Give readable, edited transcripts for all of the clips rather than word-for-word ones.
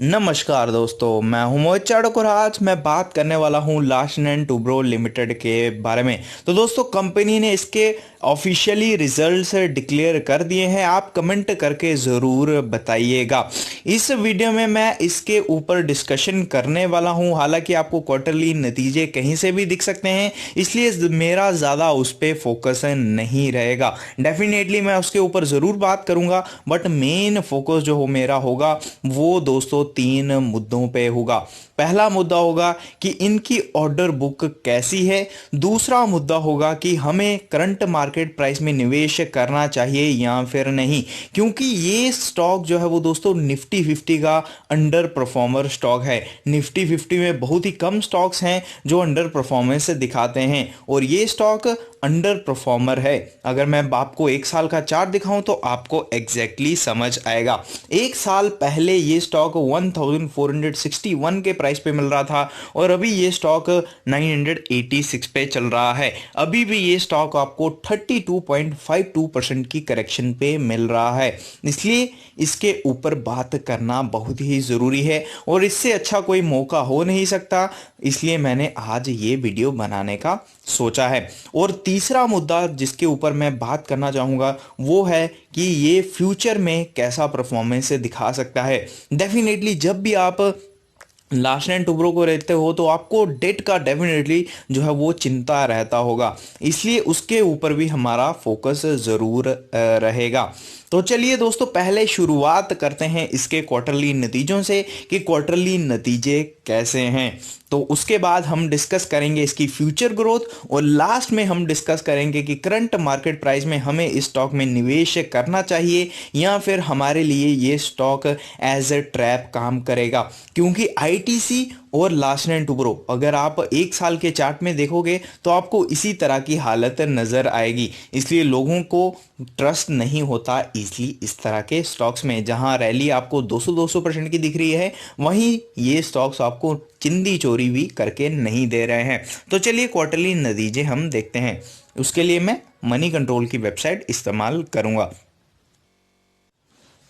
नमस्कार दोस्तों, मैं हूं मोहित चाड़क और आज मैं बात करने वाला हूं लार्सन एंड टुब्रो लिमिटेड के बारे में। तो दोस्तों, कंपनी ने इसके ऑफिशियली रिजल्ट्स डिक्लेयर कर दिए हैं। आप कमेंट करके ज़रूर बताइएगा। इस वीडियो में मैं इसके ऊपर डिस्कशन करने वाला हूं। हालांकि आपको क्वार्टरली नतीजे कहीं से भी दिख सकते हैं, इसलिए मेरा ज़्यादा उस पर फोकस नहीं रहेगा। डेफिनेटली मैं उसके ऊपर ज़रूर बात करूंगा, बट मेन फोकस जो मेरा होगा वो दोस्तों 3 मुद्दों पे होगा। पहला मुद्दा होगा कि इनकी ऑर्डर बुक कैसी है। दूसरा मुद्दा होगा कि हमें करंट मार्केट प्राइस में निवेश करना चाहिए या फिर नहीं, क्योंकि ये स्टॉक जो है वो दोस्तों निफ्टी 50 का अंडर परफॉर्मर स्टॉक है। निफ्टी 50 में बहुत ही कम स्टॉक्स हैं जो अंडर परफॉर्मेंस दिखाते हैं और ये स्टॉक अंडर परफॉर्मर है। अगर मैं आपको 1 साल का चार्ट दिखाऊं तो आपको एग्जैक्टली समझ आएगा। 1 साल पहले ये स्टॉक 1461 के प्राइस पे मिल रहा था और अभी ये स्टॉक 986 पे चल रहा है। अभी भी ये स्टॉक आपको 32.52% की करेक्शन पे मिल रहा है, इसलिए इसके ऊपर बात करना बहुत ही ज़रूरी है और इससे अच्छा कोई मौका हो नहीं सकता। इसलिए मैंने आज ये वीडियो बनाने का सोचा है। और तीसरा मुद्दा जिसके ऊपर मैं बात करना चाहूँगा वो है कि ये फ्यूचर में कैसा परफॉर्मेंस दिखा सकता है। डेफिनेटली जब भी आप लार्सन एंड टुब्रो को रहते हो तो आपको डेट का डेफिनेटली जो है वो चिंता रहता होगा, इसलिए उसके ऊपर भी हमारा फोकस ज़रूर रहेगा। तो चलिए दोस्तों, पहले शुरुआत करते हैं इसके क्वार्टरली नतीजों से कि क्वार्टरली नतीजे कैसे हैं। तो उसके बाद हम डिस्कस करेंगे इसकी फ्यूचर ग्रोथ और लास्ट में हम डिस्कस करेंगे कि करंट मार्केट प्राइस में हमें इस स्टॉक में निवेश करना चाहिए या फिर हमारे लिए ये स्टॉक एज ए ट्रैप काम करेगा। क्योंकि आईटीसी और लार्सन एंड टुब्रो अगर आप 1 साल के चार्ट में देखोगे तो आपको इसी तरह की हालत नजर आएगी, इसलिए लोगों को ट्रस्ट नहीं होता इजली इस तरह के स्टॉक्स में। जहां रैली आपको 200% की दिख रही है, वहीं ये स्टॉक्स आपको चिंदी चोरी भी करके नहीं दे रहे हैं। तो चलिए क्वार्टरली नतीजे हम देखते हैं। उसके लिए मैं मनी कंट्रोल की वेबसाइट इस्तेमाल करूंगा।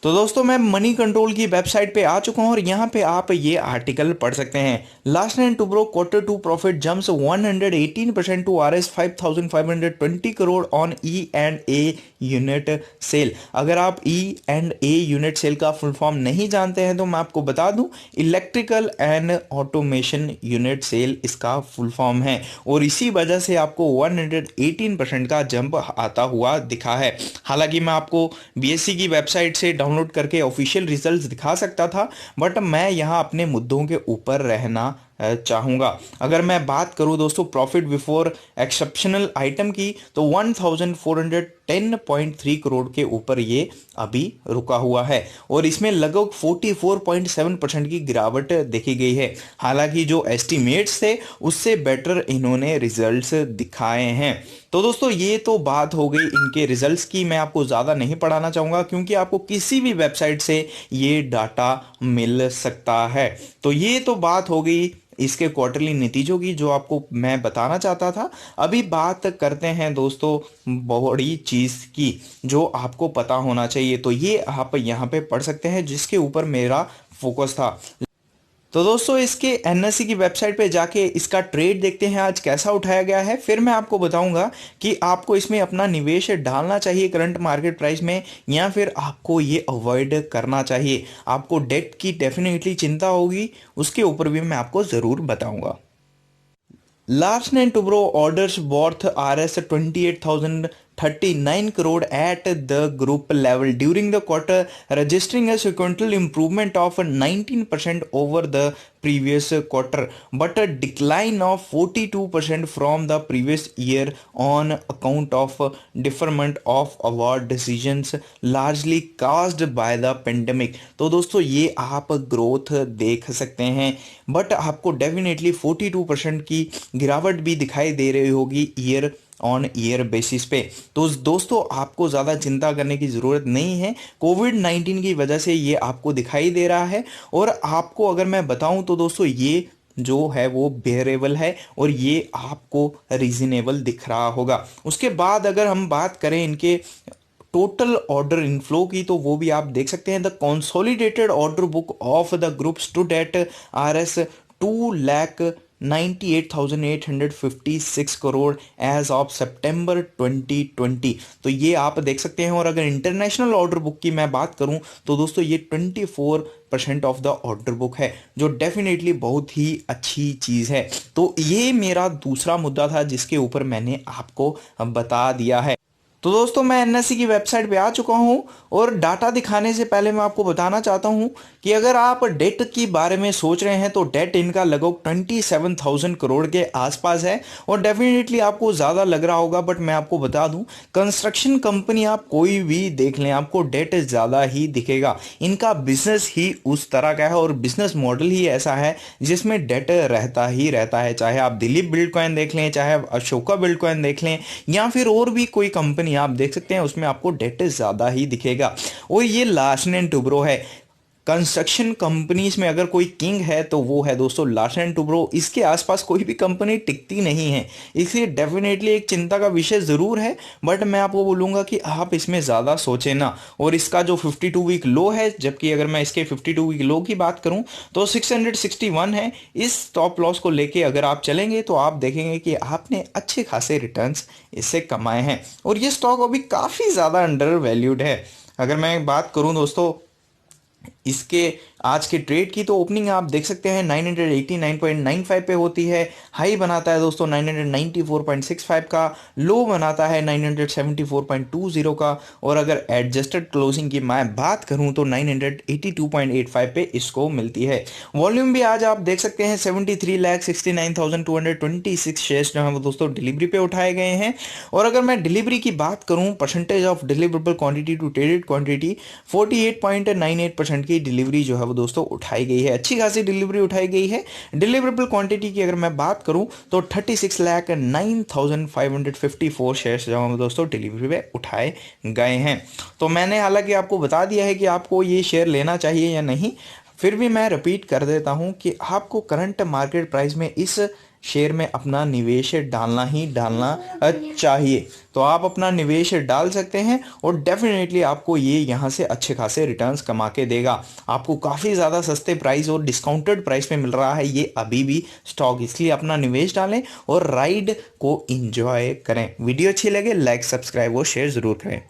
तो दोस्तों, मैं मनी कंट्रोल की वेबसाइट पे आ चुका हूं और यहां पे आप ये आर्टिकल पढ़ सकते हैं। Larsen and Toubro Q2 profit jumps 118% to Rs 5520 crore on E and A unit sale. अगर आप E and A unit sale का फुल फॉर्म नहीं जानते हैं तो मैं आपको बता दूं, electrical and automation unit sale इसका फुल फॉर्म है और इसी वजह से आपको 118% का जंप आता हुआ दिखा है। हालांकि मैं आपको बीएससी की वेबसाइट से डाउनलोड करके ऑफिशियल रिजल्ट्स दिखा सकता था, बट मैं यहां अपने मुद्दों के ऊपर रहना चाहूँगा। अगर मैं बात करूं दोस्तों प्रॉफिट बिफोर एक्सेप्शनल आइटम की, तो 1410.3 करोड़ के ऊपर ये अभी रुका हुआ है और इसमें लगभग 44.7% की गिरावट देखी गई है। हालांकि जो एस्टिमेट्स थे उससे बेटर इन्होंने रिजल्ट्स दिखाए हैं। तो दोस्तों, ये तो बात हो गई इनके रिजल्ट्स की। मैं आपको ज़्यादा नहीं पढ़ाना चाहूँगा क्योंकि आपको किसी भी वेबसाइट से ये डाटा मिल सकता है। तो ये तो बात हो गई इसके क्वार्टरली नतीजों की जो आपको मैं बताना चाहता था। अभी बात करते हैं दोस्तों बड़ी चीज़ की जो आपको पता होना चाहिए। तो ये आप यहाँ पे पढ़ सकते हैं जिसके ऊपर मेरा फोकस था। तो दोस्तों, इसके एनएससी की वेबसाइट पे जाके इसका ट्रेड देखते हैं आज कैसा उठाया गया है। फिर मैं आपको बताऊंगा कि आपको इसमें अपना निवेश डालना चाहिए करंट मार्केट प्राइस में या फिर आपको ये अवॉइड करना चाहिए। आपको डेट की डेफिनेटली चिंता होगी, उसके ऊपर भी मैं आपको ज़रूर बताऊंगा। Larsen and Toubro orders worth Rs 28,039 crore at the group level during the quarter, registering a sequential improvement of 19% over the previous quarter, but a decline of 42% from the previous year on account of deferment of award decisions largely caused by the pandemic। तो दोस्तों, ये आप growth देख सकते हैं, but आपको definitely 42% की गिरावट भी दिखाई दे रही होगी ईयर ऑन ईयर बेसिस पे। तो दोस्तों, आपको ज़्यादा चिंता करने की ज़रूरत नहीं है। कोविड-19 की वजह से ये आपको दिखाई दे रहा है और आपको अगर मैं बताऊं तो दोस्तों ये जो है वो बेयरेबल है और ये आपको रीजनेबल दिख रहा होगा। उसके बाद अगर हम बात करें इनके टोटल ऑर्डर इनफ्लो की, तो वो भी आप देख सकते हैं। The consolidated order book of the group stood at RS 2,98,856 crore as of September 2020। तो ये आप देख सकते हैं। और अगर इंटरनेशनल ऑर्डर बुक की मैं बात करूं तो दोस्तों ये 24% ऑफ द ऑर्डर बुक है, जो डेफिनेटली बहुत ही अच्छी चीज़ है। तो ये मेरा दूसरा मुद्दा था जिसके ऊपर मैंने आपको बता दिया है। तो दोस्तों मैं NSE की वेबसाइट पे आ चुका हूँ और डाटा दिखाने से पहले मैं आपको बताना चाहता हूँ कि अगर आप डेट के बारे में सोच रहे हैं तो डेट इनका लगभग 27,000 करोड़ के आसपास है। और डेफिनेटली आपको ज़्यादा लग रहा होगा, बट मैं आपको बता दूं, कंस्ट्रक्शन कंपनी आप कोई भी देख लें आपको डेट ज़्यादा ही दिखेगा। इनका बिजनेस ही उस तरह का है और बिजनेस मॉडल ही ऐसा है जिसमें डेट रहता ही रहता है। चाहे आप दिलीप बिल्डकॉइन देख लें, चाहे आप अशोका बिल्डकॉइन देख लें, या फिर और भी कोई कंपनी आप देख सकते हैं, उसमें आपको डेट ज्यादा ही दिखेगा। और ये लार्सन एंड टुब्रो है। कंस्ट्रक्शन कंपनीज में अगर कोई किंग है तो वो है दोस्तों लार्सन एंड टुब्रो। इसके आसपास कोई भी कंपनी टिकती नहीं है, इसलिए डेफिनेटली एक चिंता का विषय ज़रूर है। बट मैं आपको बोलूँगा कि आप इसमें ज़्यादा सोचें ना। और इसका जो 52 वीक लो है, जबकि अगर मैं इसके 52 वीक लो की बात करूँ तो 661 है। इस स्टॉप लॉस को लेके अगर आप चलेंगे तो आप देखेंगे कि आपने अच्छे खासे रिटर्न्स इससे कमाए हैं। और ये स्टॉक अभी काफ़ी ज़्यादा अंडर वैल्यूड है। अगर मैं बात करूं दोस्तों इसके आज के ट्रेड की, तो ओपनिंग आप देख सकते हैं 989.95 पे होती है। हाई बनाता है दोस्तों 994.65 का, लो बनाता है 974.20 का। और अगर एडजस्टेड क्लोजिंग की मैं बात करूं तो 982.85 पे इसको मिलती है। वॉल्यूम भी आज आप देख सकते हैं 73,69,226 शेयर्स जो हैं वो दोस्तों डिलीवरी पे उठाए गए हैं। और अगर मैं डिलीवरी की बात करूं, percentage of deliverable quantity to traded quantity 48.98% की डिलीवरी जो है दोस्तों उठाई गई है। अच्छी खासी डिलीवरी उठाई गई है। डिलीवरेबल क्वांटिटी की अगर मैं बात करूं तो 36,09,554 शेयर्स जो हैं दोस्तों डिलीवरी पे उठाए गए हैं। तो मैंने हालांकि आपको बता दिया है कि आपको ये शेयर लेना चाहिए या नहीं, फिर भी मैं रिपीट कर देता हूं कि आपको करंट मार्केट प्राइस में इस शेयर में अपना निवेश डालना ही डालना चाहिए। तो आप अपना निवेश डाल सकते हैं और डेफिनेटली आपको ये यहाँ से अच्छे खासे रिटर्न्स कमा के देगा। आपको काफ़ी ज़्यादा सस्ते प्राइस और डिस्काउंटेड प्राइस पे मिल रहा है ये अभी भी स्टॉक, इसलिए अपना निवेश डालें और राइड को इंजॉय करें। वीडियो अच्छी लगे लाइक सब्सक्राइब और शेयर ज़रूर करें।